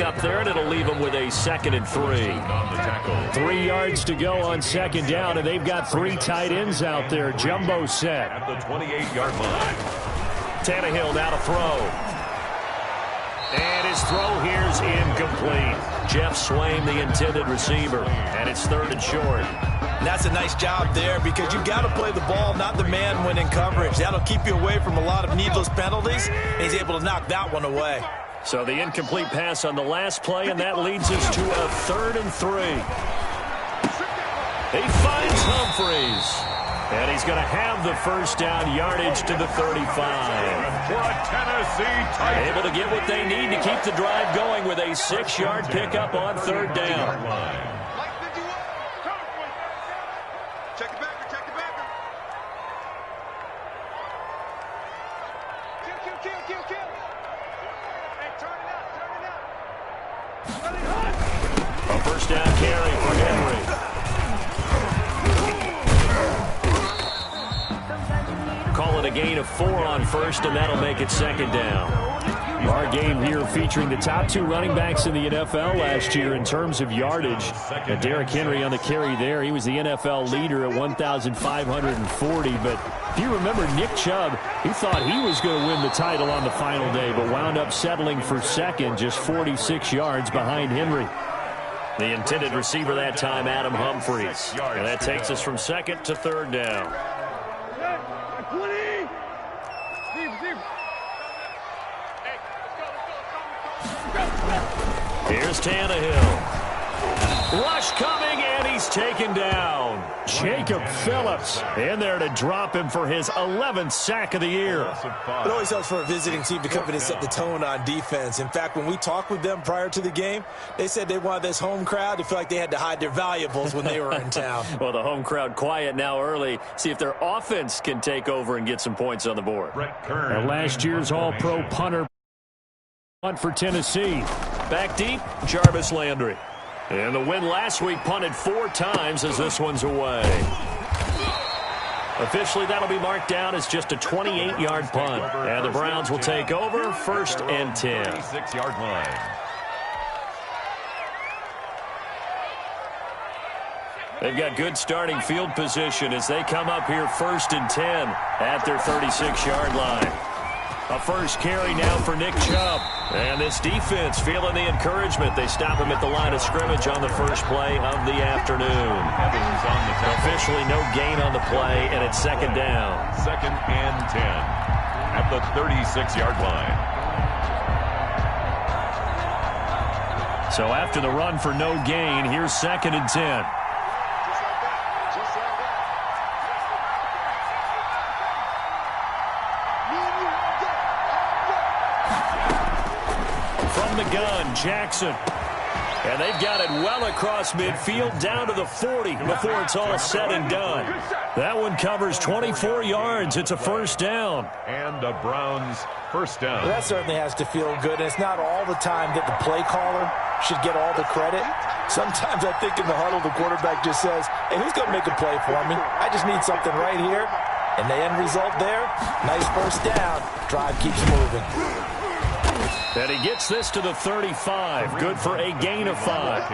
up there, and it'll leave them with a 2nd and 3. 3 yards to go on 2nd down, and they've got 3 tight ends out there. Jumbo set. At the 28-yard line. Tannehill now to throw. And his throw here's incomplete. Jeff Swaim, the intended receiver, and it's 3rd and short. And that's a nice job there because you've got to play the ball, not the man when in coverage. That'll keep you away from a lot of needless penalties, and he's able to knock that one away. So the incomplete pass on the last play, and that leads us to a 3rd and 3. He finds Humphries. And he's going to have the first down yardage to the 35. Able to get what they need to keep the drive going with a 6-yard pickup on 3rd down. Check the backer, check the backer. Kill. Hey, turn it up. A first down carry for Henry. Call it a gain of 4 on 1st, and that'll make it 2nd down. Our game here featuring the top 2 running backs in the NFL last year in terms of yardage. And Derrick Henry on the carry there. He was the NFL leader at 1,540. But if you remember Nick Chubb, he thought he was going to win the title on the final day, but wound up settling for 2nd, just 46 yards behind Henry. The intended receiver that time, Adam Humphries. And that takes us from 2nd to 3rd down. Here's Tannehill. Rush coming, and he's taken down. Jacob Phillips in there to drop him for his 11th sack of the year. It always helps for a visiting team to come in and set the tone on defense. In fact, when we talked with them prior to the game, they said they wanted this home crowd to feel like they had to hide their valuables when they were in town. Well, the home crowd quiet now early. See if their offense can take over and get some points on the board. And last year's All-Pro punter for Tennessee. Back deep, Jarvis Landry. And the win last week punted 4 times as this one's away. Officially, that'll be marked down as just a 28-yard punt. And the Browns will take over 1st and 10. 6-yard line. They've got good starting field position as they come up here 1st and 10 at their 36-yard line. A first carry now for Nick Chubb. And this defense feeling the encouragement. They stop him at the line of scrimmage on the first play of the afternoon. Officially no gain on the play, and it's 2nd down. 2nd and 10 at the 36-yard line. So after the run for no gain, here's 2nd and 10. The gun, Jackson. And they've got it well across midfield down to the 40 before it's all said and done. That one covers 24 yards. It's a first down. And the Browns first down. Well, that certainly has to feel good. And it's not all the time that the play caller should get all the credit. Sometimes I think in the huddle the quarterback just says, hey, who's going to make a play for me? I just need something right here. And the end result there, nice first down. Drive keeps moving. And he gets this to the 35. Good for a gain of 5.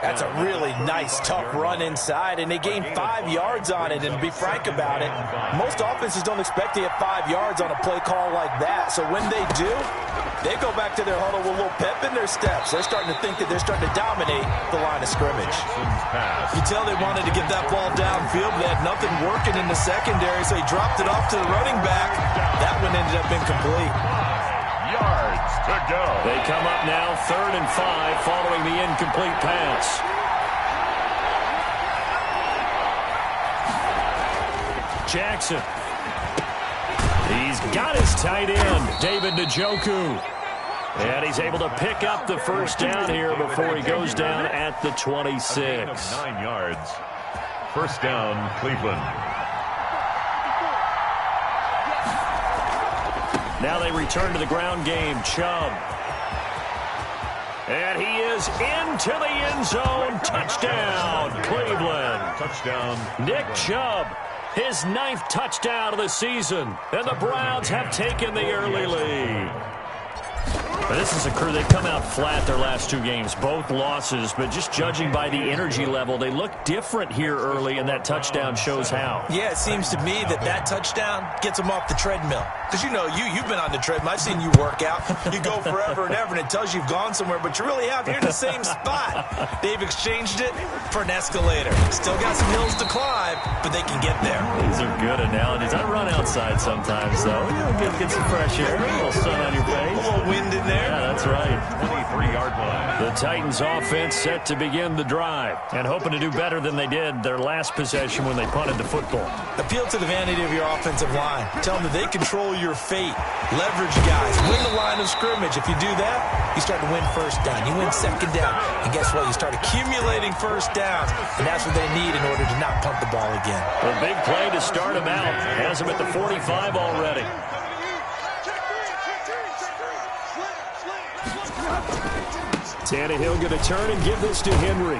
That's a really nice, tough run inside, and they gained 5 yards on it. And to be frank about it, most offenses don't expect to get 5 yards on a play call like that. So when they do, they go back to their huddle with a little pep in their steps. They're starting to think that they're starting to dominate the line of scrimmage. You tell they wanted to get that ball downfield. They had nothing working in the secondary, so he dropped it off to the running back. That one ended up incomplete. Yards to go. They come up now 3rd and 5 following the incomplete pass. Jackson. He's got his tight end, David Njoku. And he's able to pick up the first down here before he goes down at the 26. 9 yards. First down, Cleveland. Now they return to the ground game. Chubb. And he is into the end zone. Touchdown, Cleveland. Touchdown. Nick Chubb, his 9th touchdown of the season. And the Browns have taken the early lead. But this is a crew, they've come out flat their last two games, both losses, but just judging by the energy level, they look different here early, and that touchdown shows how. Yeah, it seems to me that touchdown gets them off the treadmill. Because you know, you've been on the treadmill. I've seen you work out. You go forever and ever, and it tells you you've gone somewhere, but you really have. You're in the same spot. They've exchanged it for an escalator. Still got some hills to climb, but they can get there. These are good analogies. I run outside sometimes, though. Get some fresh air, a little sun on your face. A little wind in there. Yeah, that's right. 23-yard line. The Titans offense set to begin the drive and hoping to do better than they did their last possession when they punted the football. Appeal to the vanity of your offensive line. Tell them that they control your fate. Leverage guys. Win the line of scrimmage. If you do that, you start to win first down. You win second down. And guess what? You start accumulating first downs. And that's what they need in order to not punt the ball again. A big play to start him out. Has him at the 45 already. Tannehill going to turn and give this to Henry.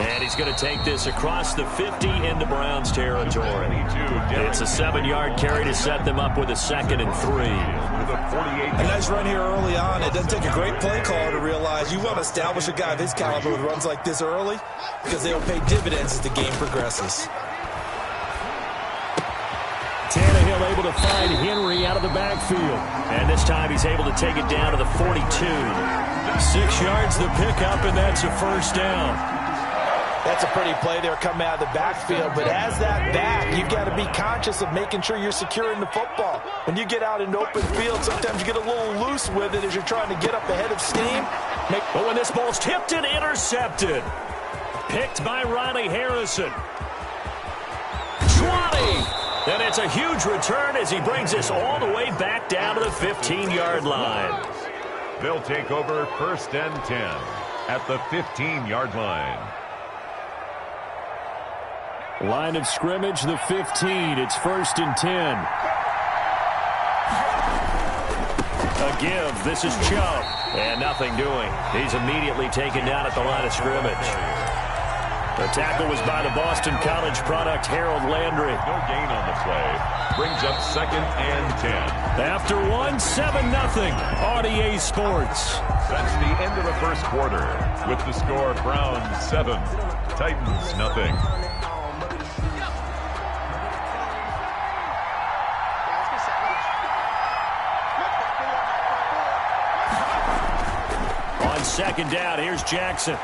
And he's going to take this across the 50 into Browns territory. It's a 7-yard carry to set them up with a 2nd and 3. A nice run here early on. It doesn't take a great play caller to realize you want to establish a guy of his caliber with runs like this early because they'll pay dividends as the game progresses. Tannehill able to find Henry out of the backfield. And this time he's able to take it down to the 42. 6 yards the pickup, and that's a first down. That's a pretty play there coming out of the backfield, but as that back, you've got to be conscious of making sure you're securing the football. When you get out in open field, sometimes you get a little loose with it as you're trying to get up ahead of steam. But when this ball's tipped and intercepted, picked by Ronnie Harrison. 20! And it's a huge return as he brings us all the way back down to the 15-yard line. They'll take over 1st and 10 at the 15-yard line. Line of scrimmage, the 15. It's 1st and 10. A give. This is Chubb. And nothing doing. He's immediately taken down at the line of scrimmage. The tackle was by the Boston College product, Harold Landry. No gain on the play. Brings up 2nd and 10. After 7-0, RDA Sports. That's the end of the first quarter. With the score, Browns 7, Titans nothing. On 2nd down, here's Jackson.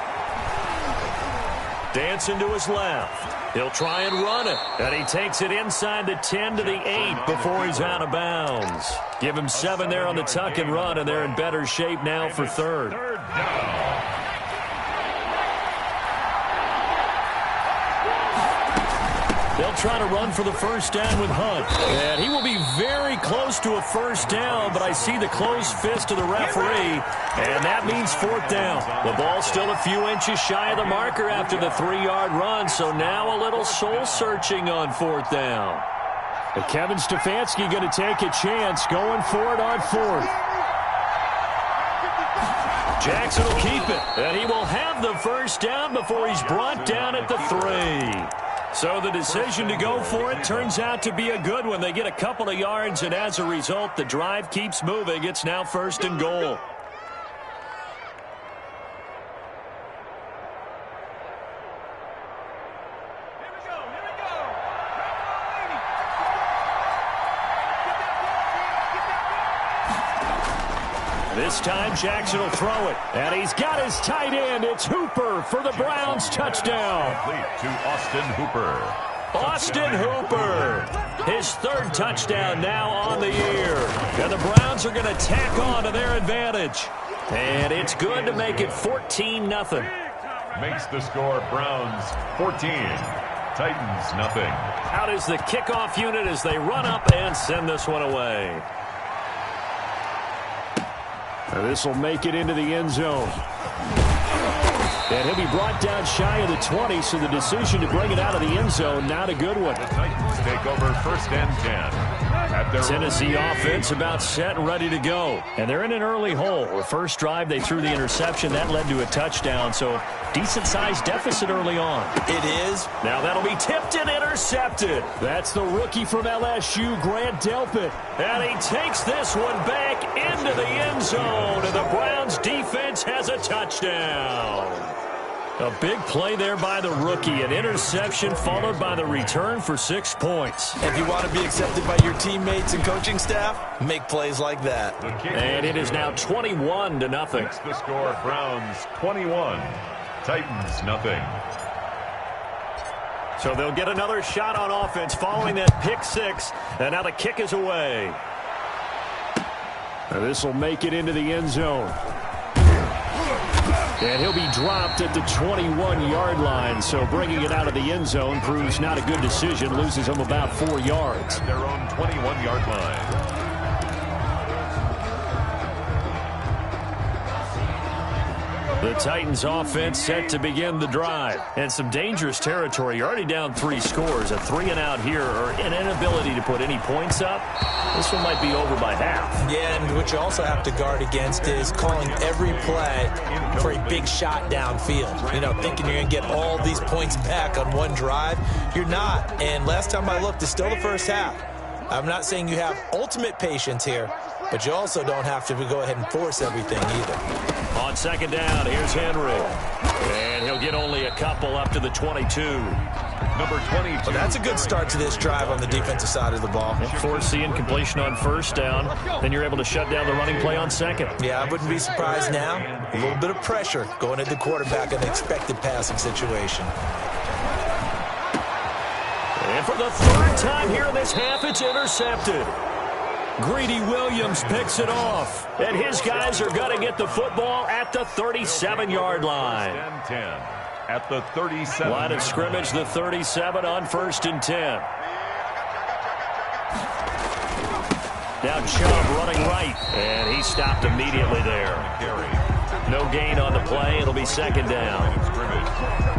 Dancing to his left. He'll try and run it. And he takes it inside the 10 to the 8 before he's out of bounds. Give him 7 there on the tuck and run, and they're in better shape now for 3rd. Third down. They'll try to run for the first down with Hunt. And he will be very close to a first down, but I see the closed fist of the referee, and that means 4th down. The ball's still a few inches shy of the marker after the 3-yard run, so now a little soul-searching on 4th down. But Kevin Stefanski going to take a chance going for it on 4th. Jackson will keep it, and he will have the first down before he's brought down at the 3. So the decision to go for it turns out to be a good one. They get a couple of yards, and as a result, the drive keeps moving. It's now 1st and goal. This time, Jackson will throw it. And he's got his tight end. It's Hooper for the Browns touchdown. Complete to Austin Hooper. Austin Hooper. His 3rd touchdown now on the year. And the Browns are going to tack on to their advantage. And it's good to make it 14-0. Makes the score Browns 14. Titans nothing. Out is the kickoff unit as they run up and send this one away. This will make it into the end zone. And he'll be brought down shy of the 20, so the decision to bring it out of the end zone, not a good one. The Titans take over 1st and 10. Tennessee offense about set and ready to go. And they're in an early hole. The first drive, they threw the interception. That led to a touchdown. So decent-sized deficit early on. It is. Now that'll be tipped and intercepted. That's the rookie from LSU, Grant Delpit. And he takes this one back into the end zone. And the Browns defense has a touchdown. A big play there by the rookie. An interception followed by the return for 6 points. If you want to be accepted by your teammates and coaching staff, make plays like that. And it is now 21-0. That's the score. Browns 21, Titans nothing. So they'll get another shot on offense following that pick six. And now the kick is away. Now this will make it into the end zone. And he'll be dropped at the 21-yard line. So bringing it out of the end zone proves not a good decision. Loses him about 4 yards. At their own 21-yard line. The Titans offense set to begin the drive. And some dangerous territory. You're already down 3 scores. A 3-and-out here or an inability to put any points up. This one might be over by half. Yeah, and what you also have to guard against is calling every play for a big shot downfield. You know, thinking you're going to get all these points back on one drive. You're not. And last time I looked, it's still the first half. I'm not saying you have ultimate patience here, but you also don't have to go ahead and force everything either. On second down, here's Henry. And he'll get only a couple up to the 22. Number 22. Well, that's a good start to this drive on the defensive side of the ball. Forcing completion on first down. Then you're able to shut down the running play on second. Yeah, I wouldn't be surprised now. A little bit of pressure going at the quarterback in an expected passing situation. And for the third time here in this half, it's intercepted. Greedy Williams picks it off. And his guys are going to get the football at the 37-yard line. 10 at the 37. Line of scrimmage, the 37 on 1st and 10. Now Chubb running right. And he stopped immediately there. No gain on the play. It'll be second down.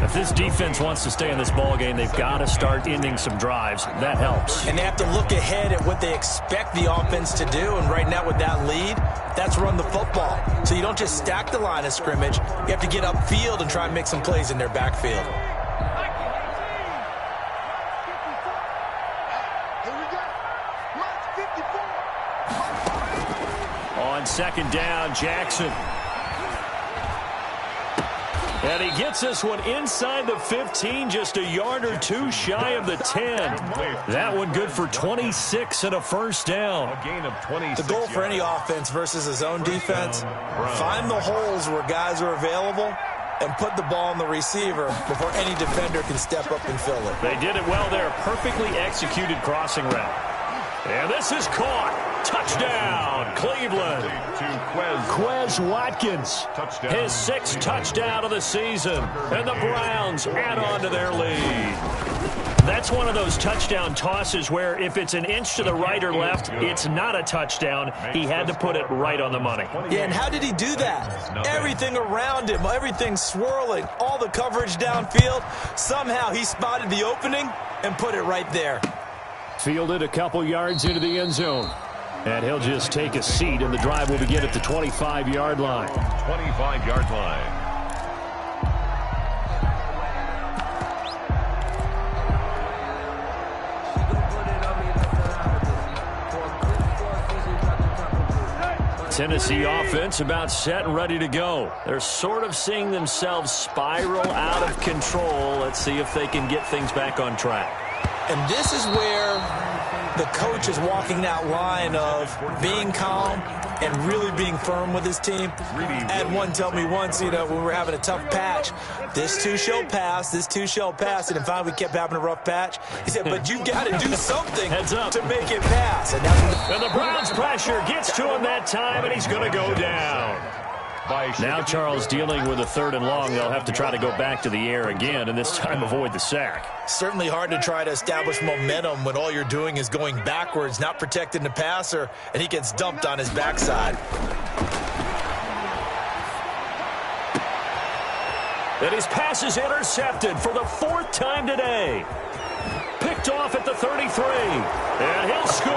If this defense wants to stay in this ballgame, they've got to start ending some drives. That helps. And they have to look ahead at what they expect the offense to do. And right now with that lead, that's run the football. So you don't just stack the line of scrimmage. You have to get upfield and try and make some plays in their backfield. On second down, Jackson. And he gets this one inside the 15, just a yard or two shy of the 10. That one good for 26 and a first down. A gain of 26. The goal for any offense versus his own defense, find the holes where guys are available and put the ball on the receiver before any defender can step up and fill it. They did it well there. Perfectly executed crossing route. And this is caught. Touchdown, Cleveland. Quez Watkins. Touchdown. His 6th touchdown of the season. And the Browns add on to their lead. That's one of those touchdown tosses where if it's an inch to the right or left, it's not a touchdown. He had to put it right on the money. Yeah, and how did he do that? Everything around him, everything swirling, all the coverage downfield. Somehow he spotted the opening and put it right there. Fielded a couple yards into the end zone. And he'll just take a seat, and the drive will begin at the 25-yard line. 25-yard line. Tennessee offense about set and ready to go. They're sort of seeing themselves spiral out of control. Let's see if they can get things back on track. And this is where the coach is walking that line of being calm and really being firm with his team. I had one tell me once, you know, when we were having a tough patch, this too shall pass, this too shall pass. And finally we kept having a rough patch. He said, but you got to do something to make it pass. And the Browns pressure gets to him that time, and he's going to go down. Now Charles dealing with a 3rd and long. They'll have to try to go back to the air again, and this time avoid the sack. Certainly hard to try to establish momentum when all you're doing is going backwards, not protecting the passer, and he gets dumped on his backside. And his pass is intercepted for the 4th time today. Picked picked off at the 33. And he'll score.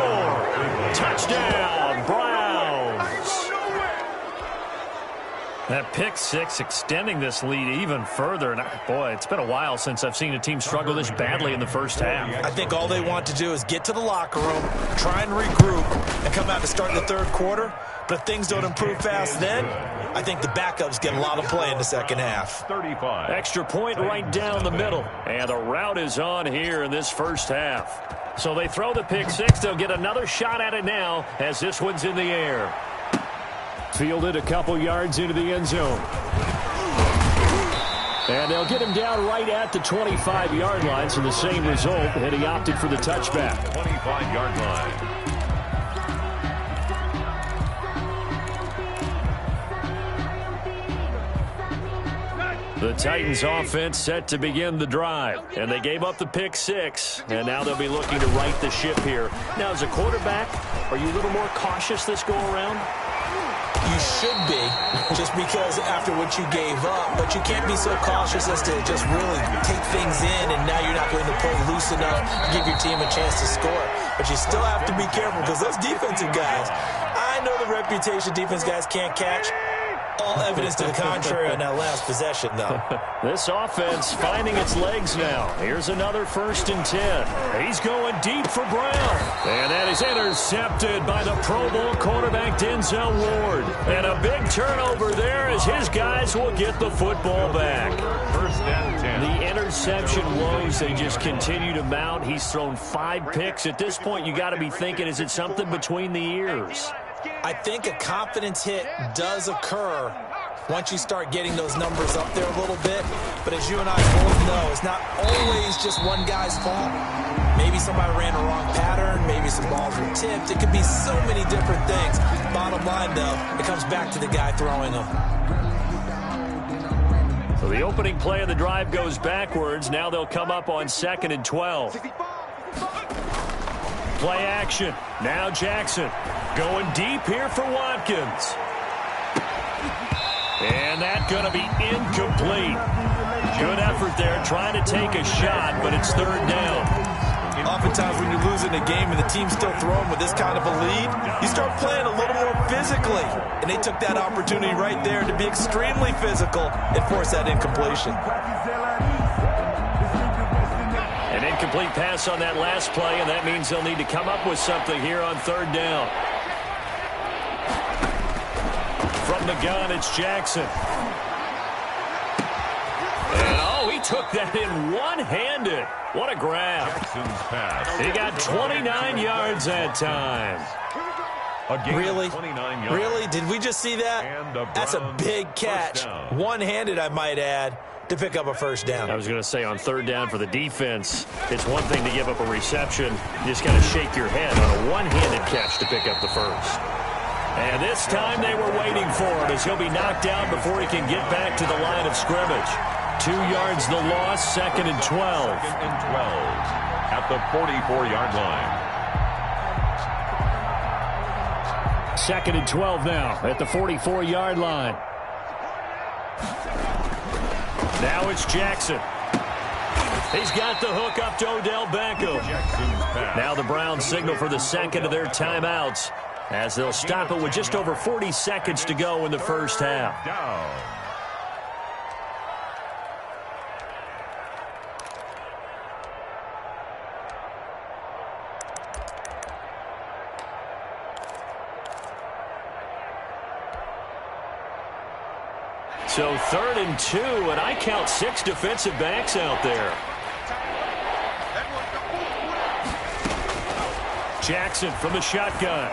Touchdown, Browns. That pick six extending this lead even further. And boy, it's been a while since I've seen a team struggle this badly in the first half. I think all they want to do is get to the locker room, try and regroup, and come out to start the third quarter. But if things don't improve fast then, I think the backups get a lot of play in the second half. 35. Extra point right down the middle. And the route is on here in this first half. So they throw the pick six. They'll get another shot at it now as this one's in the air. Fielded a couple yards into the end zone. And they'll get him down right at the 25-yard line. So the same result, and he opted for the touchback. 25-yard line. The Titans offense set to begin the drive, and they gave up the pick six, and now they'll be looking to right the ship here. Now, as a quarterback, are you a little more cautious this go-around? You should be, just because after what you gave up, but you can't be so cautious as to just really take things in, and now you're not going to play loose enough to give your team a chance to score. But you still have to be careful because those defensive guys, I know the reputation defense guys can't catch. All evidence to the contrary on that last possession, though. This offense finding its legs now. Here's another 1st and 10. He's going deep for Brown. And that is intercepted by the Pro Bowl quarterback Denzel Ward. And a big turnover there as his guys will get the football back. 1st and 10. The interception woes, they just continue to mount. He's thrown 5 picks. At this point, you got to be thinking, is it something between the ears? I think a confidence hit does occur once you start getting those numbers up there a little bit. But as you and I both know, it's not always just one guy's fault. Maybe somebody ran a wrong pattern. Maybe some balls were tipped. It could be so many different things. Bottom line, though, it comes back to the guy throwing them. So the opening play of the drive goes backwards. Now they'll come up on 2nd and 12. Play action. Now Jackson going deep here for Watkins. And that's going to be incomplete. Good effort there trying to take a shot, but it's 3rd down. Oftentimes when you're losing a game and the team's still throwing with this kind of a lead, you start playing a little more physically. And they took that opportunity right there to be extremely physical and force that incompletion. An incomplete pass on that last play, and that means they'll need to come up with something here on 3rd down. From the gun, it's Jackson. And, he took that in one-handed. What a grab. Jackson's pass. He got 29 yards that time. Really? 29 yards. Really? Did we just see that? That's a big catch. One-handed, I might add, to pick up a 1st down. I was going to say on 3rd down for the defense, it's one thing to give up a reception. You just got to shake your head on a one-handed catch to pick up the 1st. And this time they were waiting for him as he'll be knocked out before he can get back to the line of scrimmage. 2 yards the loss, 2nd and 12. 2nd and 12 at the 44-yard line. 2nd and 12 now at the 44-yard line. Now it's Jackson. He's got the hook up to Odell Beckham. Now the Browns signal for the 2nd of their timeouts as they'll stop it with just over 40 seconds to go in the first half. Down. So 3rd and 2, and I count 6 defensive backs out there. Jackson from the shotgun.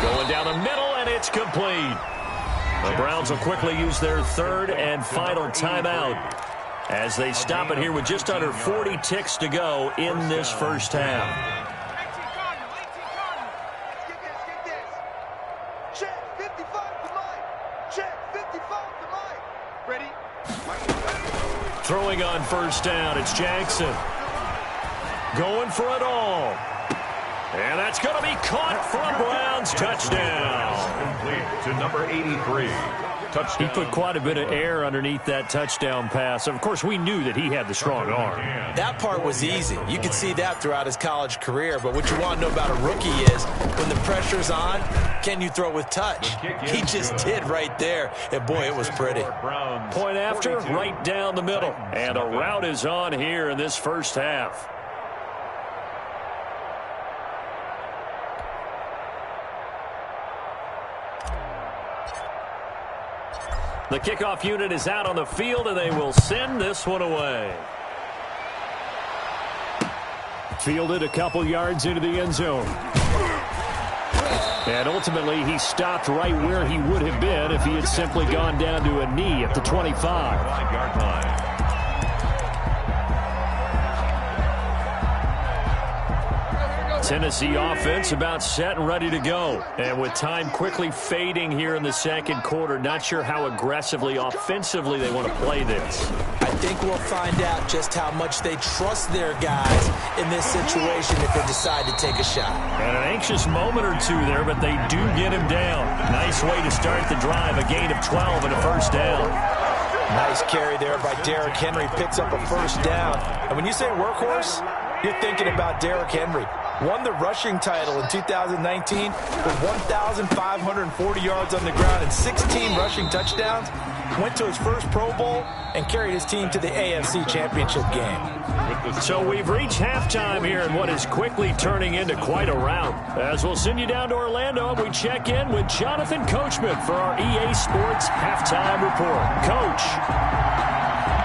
Going down the middle, and it's complete. The Browns will quickly use their 3rd and final timeout as they stop it here with just under 40 ticks to go in this first half. Throwing on 1st down, it's Jackson. Going for it all. And that's going to be caught for a Browns touchdown. Complete to number 83. He put quite a bit of air underneath that touchdown pass. Of course, we knew that he had the strong arm. That part was easy. You could see that throughout his college career. But what you want to know about a rookie is when the pressure's on, can you throw with touch? He just did right there. And, boy, it was pretty. Point after, right down the middle. And a route is on here in this first half. The kickoff unit is out on the field, and they will send this one away. Fielded a couple yards into the end zone. And ultimately, he stopped right where he would have been if he had simply gone down to a knee at the 25. 5-yard line. Tennessee offense about set and ready to go. And with time quickly fading here in the second quarter, not sure how aggressively, offensively they want to play this. I think we'll find out just how much they trust their guys in this situation if they decide to take a shot. And an anxious moment or two there, but they do get him down. Nice way to start the drive, a gain of 12 and a first down. Nice carry there by Derrick Henry, picks up a first down. And when you say workhorse, you're thinking about Derrick Henry. Won the rushing title in 2019 with 1,540 yards on the ground and 16 rushing touchdowns. Went to his first Pro Bowl and carried his team to the AFC Championship game. So we've reached halftime here in what is quickly turning into quite a rout. As we'll send you down to Orlando and we check in with Jonathan Coachman for our EA Sports Halftime Report. Coach.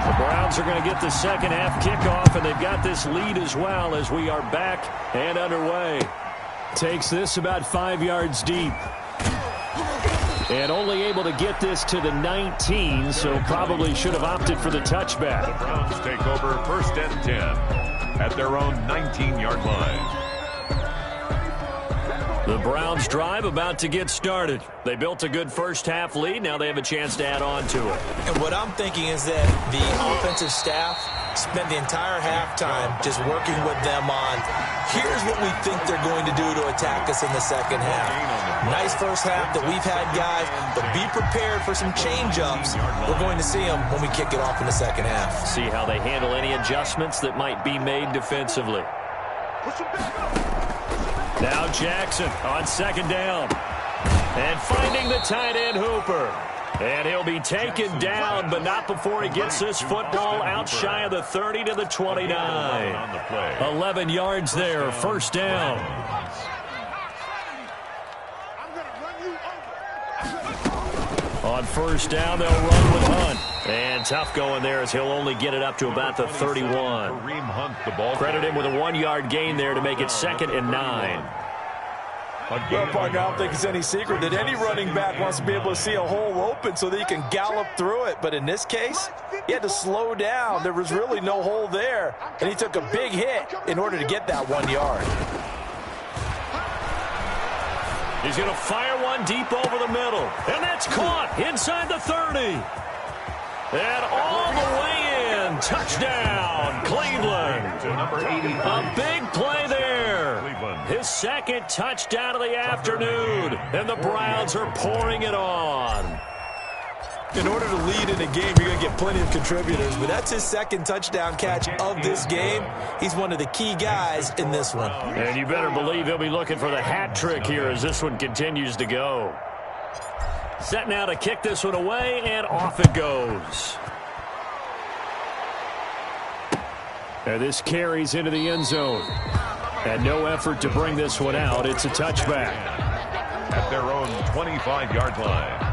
The Browns are going to get the second half kickoff, and they've got this lead as well as we are back and underway. Takes this about 5 yards deep. And only able to get this to the 19, so probably should have opted for the touchback. The Browns take over 1st and 10 at their own 19-yard line. The Browns drive about to get started. They built a good first half lead. Now they have a chance to add on to it. And what I'm thinking is that the offensive staff spent the entire halftime just working with them on, here's what we think they're going to do to attack us in the second half. Nice first half that we've had, guys, but be prepared for some change-ups. We're going to see them when we kick it off in the second half. See how they handle any adjustments that might be made defensively. Now Jackson on second down. And finding the tight end Hooper. And he'll be taken down, but not before he gets this football out shy of the 30 to the 29. 11 yards there, first down. On first down, they'll run with Hunt. And tough going there as he'll only get it up to about the 31. Credit him with a 1-yard gain there to make it 2nd and 9. Well, partner, I don't think it's any secret that any running back wants to be able to see a hole open so that he can gallop through it. But in this case, he had to slow down. There was really no hole there, and he took a big hit in order to get that 1 yard. He's going to fire one deep over the middle. And that's caught inside the 30. And all the way in. Touchdown, Cleveland. A big play there. His second touchdown of the afternoon. And the Browns are pouring it on. In order to lead in a game, you're going to get plenty of contributors. But that's his second touchdown catch of this game. He's one of the key guys in this one. And you better believe he'll be looking for the hat trick here as this one continues to go. Set now to kick this one away, and off it goes. And this carries into the end zone. And no effort to bring this one out. It's a touchback. At their own 25-yard line.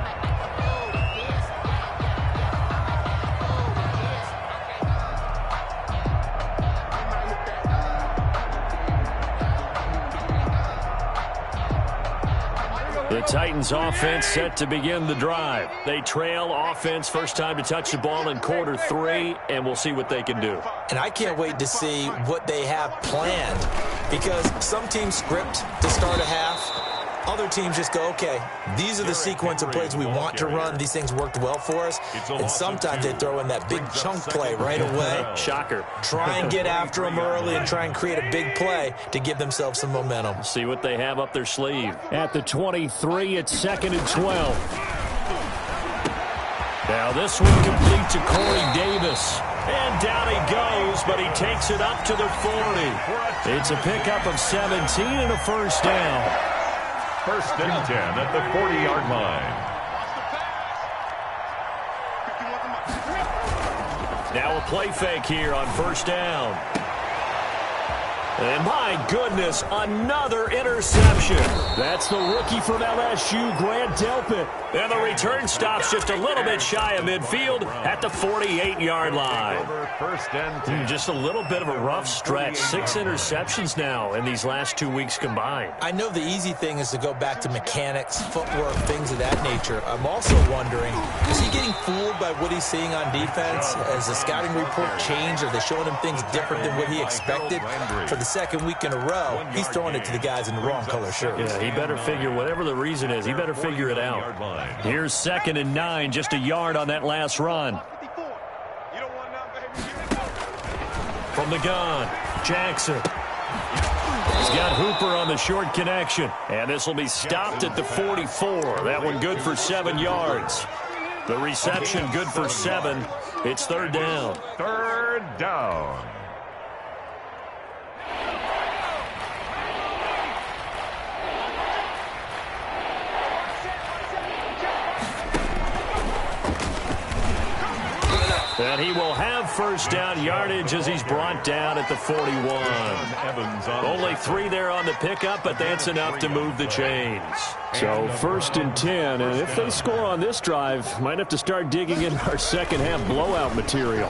The Titans offense set to begin the drive. They trail offense, first time to touch the ball in quarter 3, and we'll see what they can do. And I can't wait to see what they have planned, because some teams script to start a half. Other teams just go, okay, these are the sequence of plays we want to run. These things worked well for us. And sometimes they throw in that big chunk play right away. Shocker. Try and get after them early and try and create a big play to give themselves some momentum. See what they have up their sleeve. At the 23, it's 2nd and 12. Now this one complete to Corey Davis. And down he goes, but he takes it up to the 40. It's a pickup of 17 and a first down. First and 10 at the 40-yard line. Now a play fake here on first down. And my goodness, another interception. That's the rookie from LSU, Grant Delpit. And the return stops just a little bit shy of midfield at the 48-yard line. First and 10. Just a little bit of a rough stretch. 6 interceptions now in these last 2 weeks combined. I know the easy thing is to go back to mechanics, footwork, things of that nature. I'm also wondering, is he getting fooled by what he's seeing on defense? Has the scouting report changed? Are they showing him things different than what he expected? For the second week in a row, he's throwing it to the guys in the wrong color shirts. Yeah, he better figure, whatever the reason is, he better figure it out. Here's 2nd and 9, just a yard on that last run. From the gun, Jackson. He's got Hooper on the short connection. And this will be stopped at the 44. That one good for 7 yards. The reception good for 7. It's 3rd down. 3rd down. And he will have first down yardage as he's brought down at the 41. Only 3 there on the pickup, but that's enough to move the chains. So 1st and 10, and if they score on this drive, might have to start digging in our second half blowout material.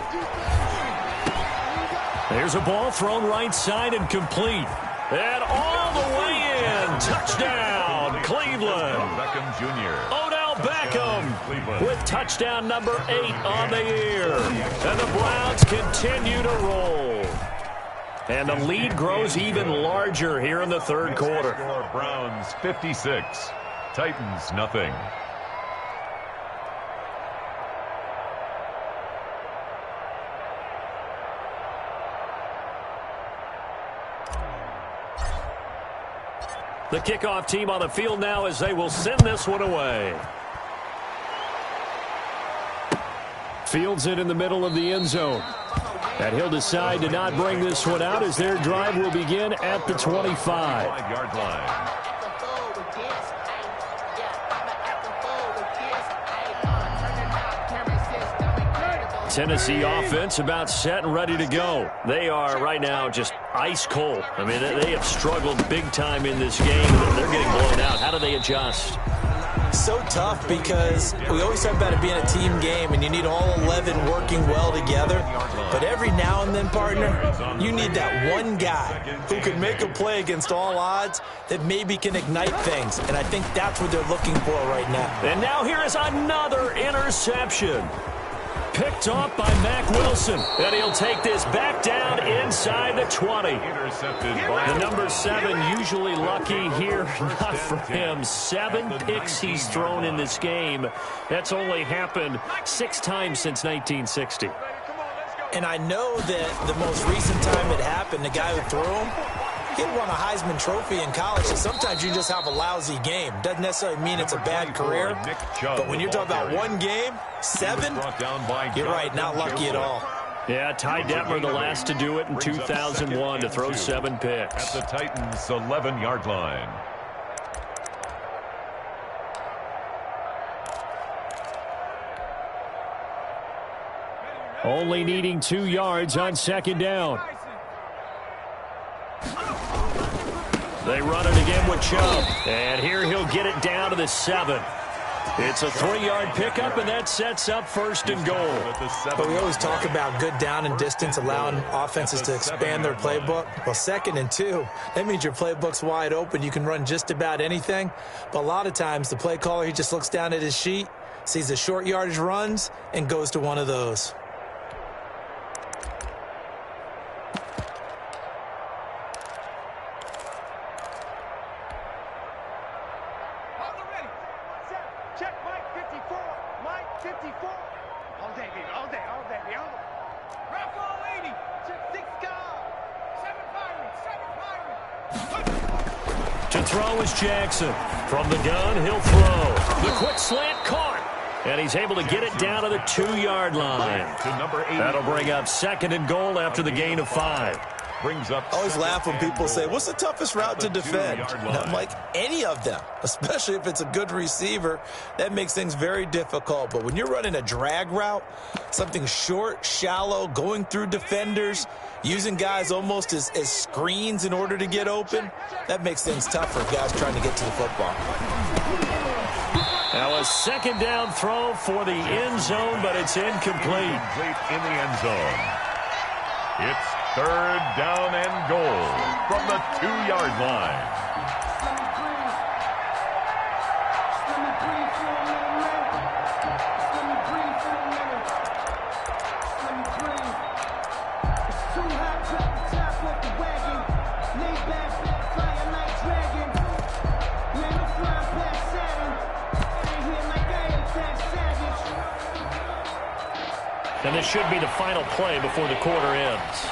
There's a ball thrown right side and complete. And all the way in. Touchdown, Cleveland. Beckham Jr. Odell Beckham with touchdown number 8 on the year. And the Browns continue to roll. And the lead grows even larger here in the 3rd quarter. Browns 56, Titans nothing. The kickoff team on the field now as they will send this one away. Fields it in the middle of the end zone. And he'll decide to not bring this one out as their drive will begin at the 25. 5-yard line. Tennessee offense about set and ready to go. They are right now just ice cold. I mean, they have struggled big time in this game. They're getting blown out. How do they adjust? So tough because we always talk about it being a team game and you need all 11 working well together. But every now and then, partner, you need that one guy who can make a play against all odds that maybe can ignite things. And I think that's what they're looking for right now. And now here is another interception. Picked off by Mack Wilson. And he'll take this back down inside the 20. The number 7 usually lucky here. Not for him. 7 picks he's thrown in this game. That's only happened 6 times since 1960. And I know that the most recent time it happened, the guy who threw him, he won a Heisman Trophy in college, so sometimes you just have a lousy game. Doesn't necessarily mean it's a bad career, but when you're talking about one game, 7, you're right, not lucky at all. Yeah, Ty Detmer the last to do it in 2001 to throw 7 picks. At the Titans' 11-yard line. Only needing 2 yards on 2nd down. They run it again with Chubb. And here he'll get it down to the 7. It's a 3-yard pickup, and that sets up 1st and goal. But we always talk about good down and distance, allowing offenses to expand their playbook. Well, 2nd and 2, that means your playbook's wide open. You can run just about anything. But a lot of times, the play caller, he just looks down at his sheet, sees the short yardage runs, and goes to one of those. To throw is Jackson. From the gun, he'll throw. The quick slant caught. And he's able to get it down to the 2-yard line. To number 8. That'll bring up 2nd and goal after the gain of 5. Brings up. I always laugh when people say, what's the toughest route to defend? And I'm like, any of them, especially if it's a good receiver. That makes things very difficult. But when you're running a drag route, something short, shallow, going through defenders, using guys almost as screens in order to get open, that makes things tough for guys trying to get to the football. Now a 2nd down throw for the end zone, but it's incomplete. In the end zone. It's 3rd down and goal from the 2-yard line. And this should be the final play before the quarter ends.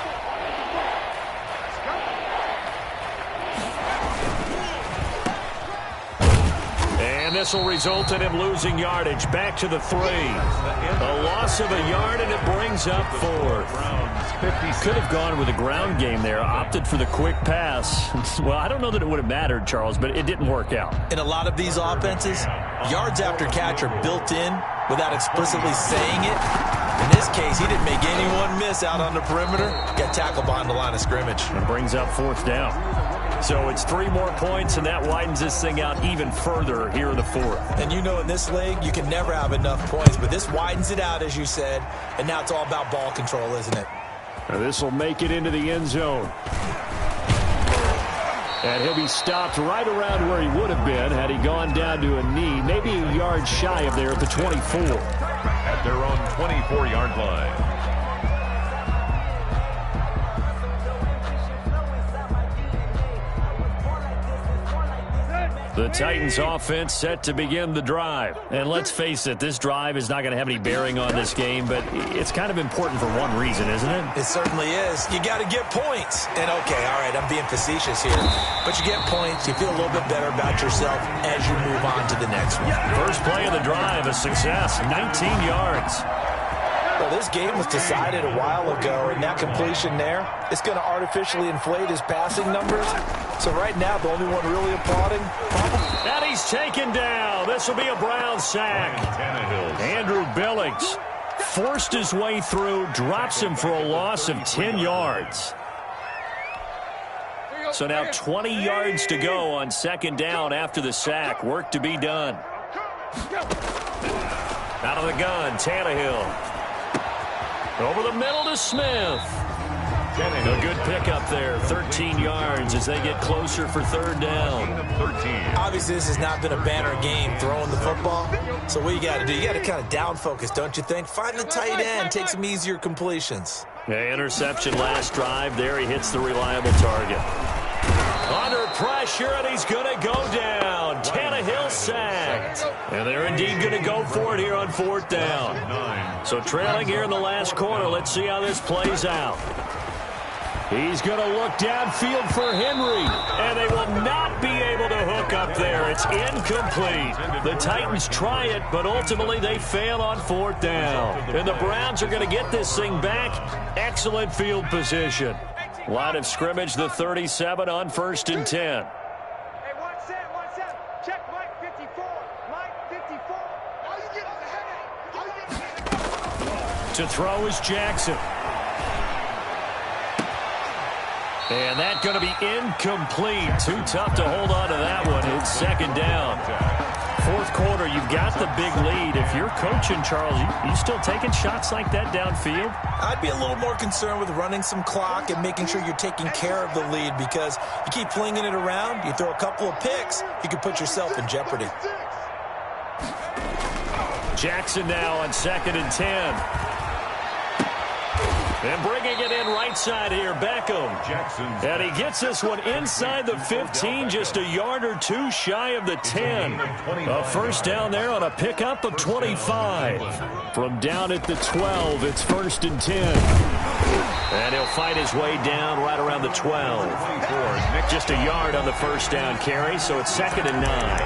And this will result in him losing yardage back to the 3. A loss of a yard, and it brings up 4th. Could have gone with a ground game there, opted for the quick pass. Well, I don't know that it would have mattered, Charles, but it didn't work out. In a lot of these offenses, yards after catch are built in without explicitly saying it. In this case, he didn't make anyone miss out on the perimeter. Got tackled behind the line of scrimmage. And brings up 4th down. So it's 3 more points, and that widens this thing out even further here in the 4th. And you know in this league, you can never have enough points, but this widens it out, as you said, and now it's all about ball control, isn't it? Now this will make it into the end zone. And he'll be stopped right around where he would have been had he gone down to a knee, maybe a yard shy of there at the 24. At their own 24-yard line. The Titans offense set to begin the drive. And let's face it, this drive is not going to have any bearing on this game, but it's kind of important for one reason, isn't it? It certainly is. You got to get points. And okay, all right, I'm being facetious here. But you get points, you feel a little bit better about yourself as you move on to the next one. First play of the drive, a success, 19 yards. Well, this game was decided a while ago, and that completion there, it's going to artificially inflate his passing numbers. So right now, the only one really applauding. And he's taken down. This will be a Brown sack. Andrew Billings forced his way through, drops him for a loss of 10 yards. So now 20 yards to go on 2nd down after the sack. Work to be done. Out of the gun, Tannehill. Over the middle to Smith. A good pickup there, 13 yards as they get closer for 3rd down. Obviously, this has not been a banner game throwing the football. So what you got to do, you got to kind of down focus, don't you think? Find the tight end, take some easier completions. Yeah, interception last drive. There he hits the reliable target. Under pressure, and he's going to go down. Tannehill sacked. And they're indeed going to go for it here on 4th down. So trailing here in the last quarter. Let's see how this plays out. He's going to look downfield for Henry, and they will not be able to hook up there. It's incomplete. The Titans try it, but ultimately they fail on 4th down. And the Browns are going to get this thing back. Excellent field position. Line of scrimmage, the 37 on 1st and 10. Hey, 1-7. Check Mike 54. Mike 54. All you get is a headache. To throw is Jackson. And that's going to be incomplete. Too tough to hold on to that one. It's 2nd down. 4th quarter, you've got the big lead. If you're coaching, Charles, you still taking shots like that downfield? I'd be a little more concerned with running some clock and making sure you're taking care of the lead, because you keep flinging it around, you throw a couple of picks, you could put yourself in jeopardy. Jackson now on 2nd and 10. And bringing it in right side here, Beckham. And he gets this one inside the 15, just a yard or two shy of the 10. A first down there on a pickup of 25. From down at the 12, it's 1st and 10. And he'll fight his way down right around the 12. Just a yard on the first down carry, so it's 2nd and 9.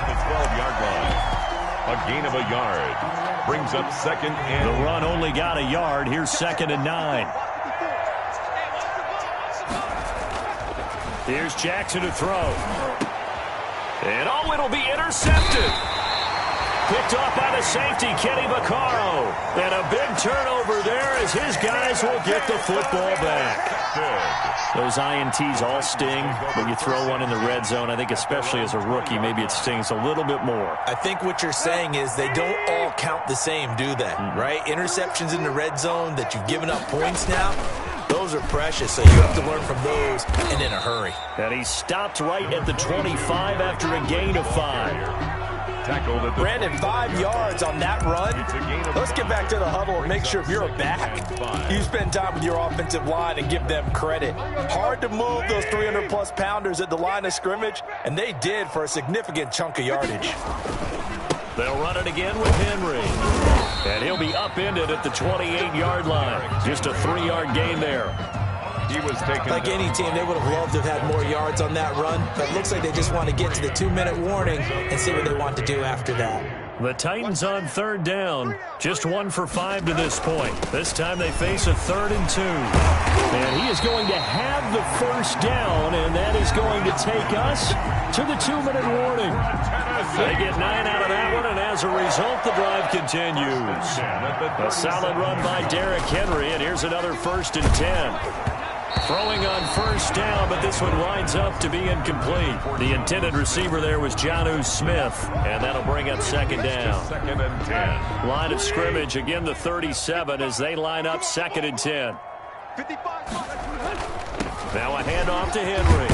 A gain of a yard. Brings up second and... The run only got a yard. Here's 2nd and 9. Here's Jackson to throw. And oh, it'll be intercepted. Picked off by the safety, Kenny Vaccaro. And a big turnover there as his guys will get the football back. Those INTs all sting when you throw one in the red zone. I think especially as a rookie, maybe it stings a little bit more. I think what you're saying is they don't all count the same, do they? Right? Interceptions in the red zone that you've given up points now, those are precious, so you have to learn from those and in a hurry. And he stopped right at the 25 after a gain of 5. Brandon, 5 yards on that run. Let's get back to the huddle and make sure if you're a back, you spend time with your offensive line and give them credit. Hard to move those 300-plus pounders at the line of scrimmage, and they did for a significant chunk of yardage. They'll run it again with Henry. And he'll be upended at the 28-yard line. Just a 3-yard gain there. He was taken like any team, they would have loved to have had more yards on that run, but it looks like they just want to get to the 2-minute warning and see what they want to do after that. The Titans on 3rd down, just 1 for 5 to this point. This time they face a 3rd and 2. And he is going to have the 1st down, and that is going to take us to the 2-minute warning. They get 9 out of that one, and as a result, the drive continues. A solid run by Derrick Henry, and here's another 1st and 10. Throwing on 1st down, but this one winds up to be incomplete. The intended receiver there was Jonnu Smith, and that'll bring up 2nd down. 2nd and 10. Line of scrimmage, again the 37 as they line up 2nd and 10. Now a handoff to Henry.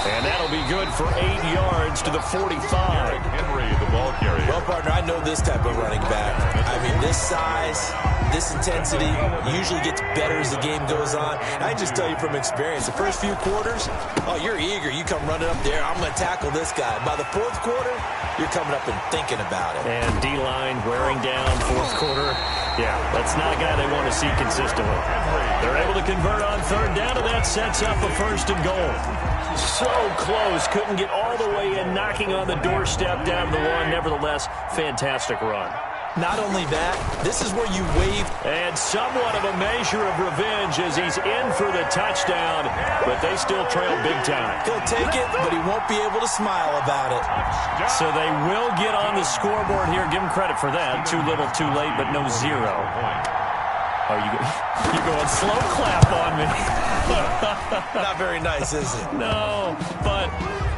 And that'll be good for 8 yards to the 45. Henry, the ball carrier. Well, partner, I know this type of running back. I mean, this size, this intensity usually gets better as the game goes on. And I just tell you from experience, the first few quarters, oh, you're eager. You come running up there, I'm going to tackle this guy. By the 4th quarter, you're coming up and thinking about it. And D-line wearing down 4th quarter. Yeah, that's not a guy they want to see consistently. They're able to convert on 3rd down, and that sets up a 1st and goal. So close, couldn't get all the way in, knocking on the doorstep down the 1. Nevertheless, fantastic run. Not only that, this is where you wave. And somewhat of a measure of revenge as he's in for the touchdown, but they still trail big time. He'll take it, but he won't be able to smile about it. So they will get on the scoreboard here. Give him credit for that. Too little, too late, but no 0. Oh, you're going slow clap on me. Not very nice, is it? No, but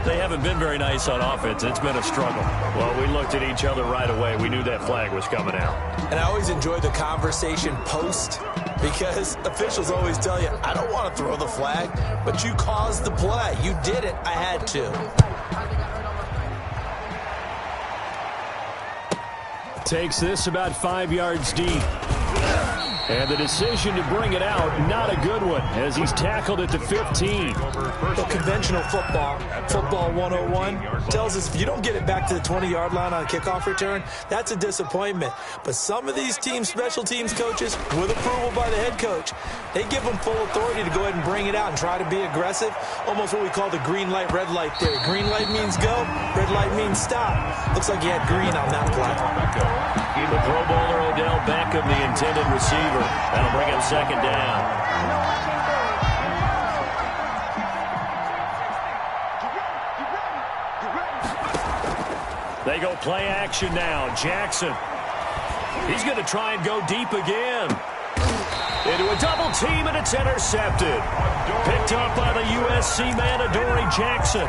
they haven't been very nice on offense. It's been a struggle. Well, we looked at each other right away. We knew that flag was coming out. And I always enjoy the conversation post because officials always tell you, I don't want to throw the flag, but you caused the play. You did it. I had to. Takes this about 5 yards deep. And the decision to bring it out, not a good one, as he's tackled at the 15. The conventional football 101, tells us if you don't get it back to the 20-yard line on a kickoff return, that's a disappointment. But some of these teams, special teams coaches, with approval by the head coach, they give them full authority to go ahead and bring it out and try to be aggressive, almost what we call the green light, red light theory. Green light means go, red light means stop. Looks like he had green on that play. The Pro Bowler Odell Beckham, the intended receiver. That'll bring up 2nd down. They go play action now. Jackson. He's going to try and go deep again. Into a double team, and it's intercepted. Picked up by the USC man, Adoree Jackson.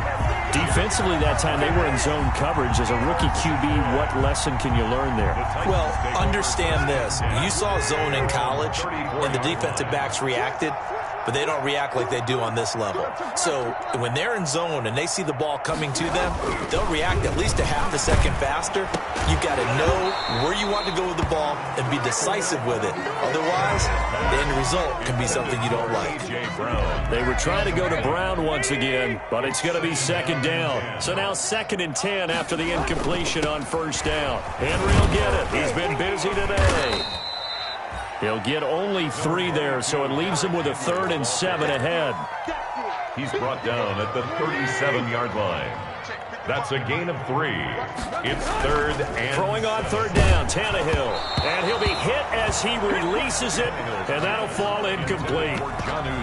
Defensively that time, they were in zone coverage. As a rookie QB, what lesson can you learn there? Well, understand this. You saw zone in college, and the defensive backs reacted, but they don't react like they do on this level. So when they're in zone and they see the ball coming to them, they'll react at least a half a second faster. You've got to know where you want to go with the ball and be decisive with it. Otherwise, the end result can be something you don't like. They were trying to go to Brown once again, but it's going to be 2nd down. So now 2nd and 10 after the incompletion on 1st down. Henry will get it. He's been busy today. He'll get only 3 there, so it leaves him with a 3rd and 7 ahead. He's brought down at the 37-yard line. That's a gain of 3. It's 3rd and... Throwing on 3rd down, Tannehill. And he'll be hit as he releases it, and that'll fall incomplete.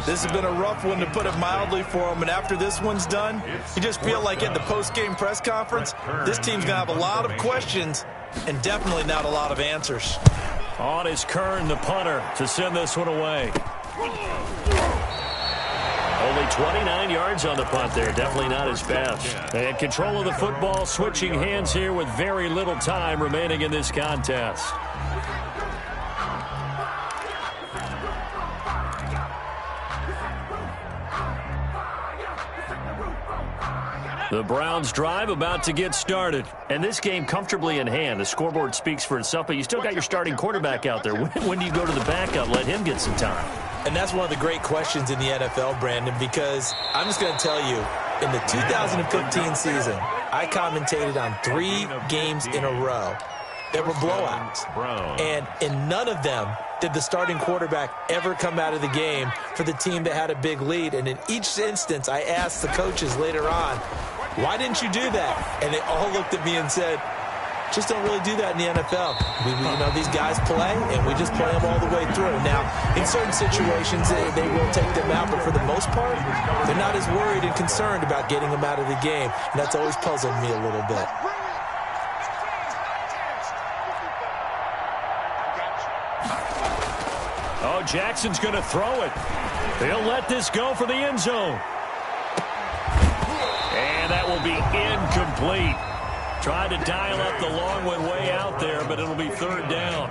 This has been a rough one, to put it mildly, for him. And after this one's done, you just feel like at the post-game press conference, this team's going to have a lot of questions and definitely not a lot of answers. On is Kern, the punter, to send this one away. Only 29 yards on the punt there. Definitely not his best. And control of the football, switching hands here with very little time remaining in this contest. The Browns drive about to get started. And this game comfortably in hand. The scoreboard speaks for itself, but you still got your starting quarterback out there. When do you go to the backup? Let him get some time. And that's one of the great questions in the NFL, Brandon, because I'm just going to tell you, in the 2015 season, I commentated on 3 games in a row that were blowouts. And in none of them did the starting quarterback ever come out of the game for the team that had a big lead. And in each instance, I asked the coaches later on, why didn't you do that? And they all looked at me and said, just don't really do that in the NFL. These guys play, and we just play them all the way through. Now, in certain situations, they will take them out, but for the most part, they're not as worried and concerned about getting them out of the game. And that's always puzzled me a little bit. Oh, Jackson's going to throw it. He'll let this go for the end zone. And that will be incomplete. Tried to dial up the long one way out there, but it'll be 3rd down.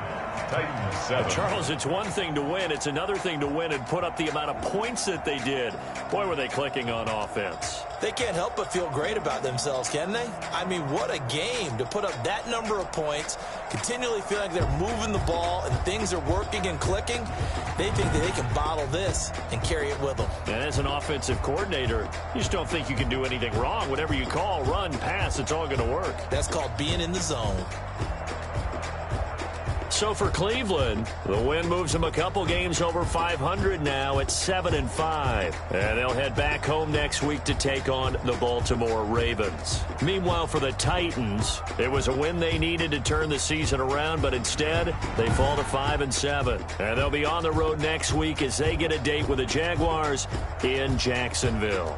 Charles, it's one thing to win. It's another thing to win and put up the amount of points that they did. Boy, were they clicking on offense. They can't help but feel great about themselves, can they? I mean, what a game to put up that number of points, continually feel like they're moving the ball and things are working and clicking. They think that they can bottle this and carry it with them. And as an offensive coordinator, you just don't think you can do anything wrong. Whatever you call, run, pass, it's all going to work. That's called being in the zone. So for Cleveland, the win moves them a couple games over 500 now at 7-5. And they'll head back home next week to take on the Baltimore Ravens. Meanwhile, for the Titans, it was a win they needed to turn the season around, but instead, they fall to 5-7. And they'll be on the road next week as they get a date with the Jaguars in Jacksonville.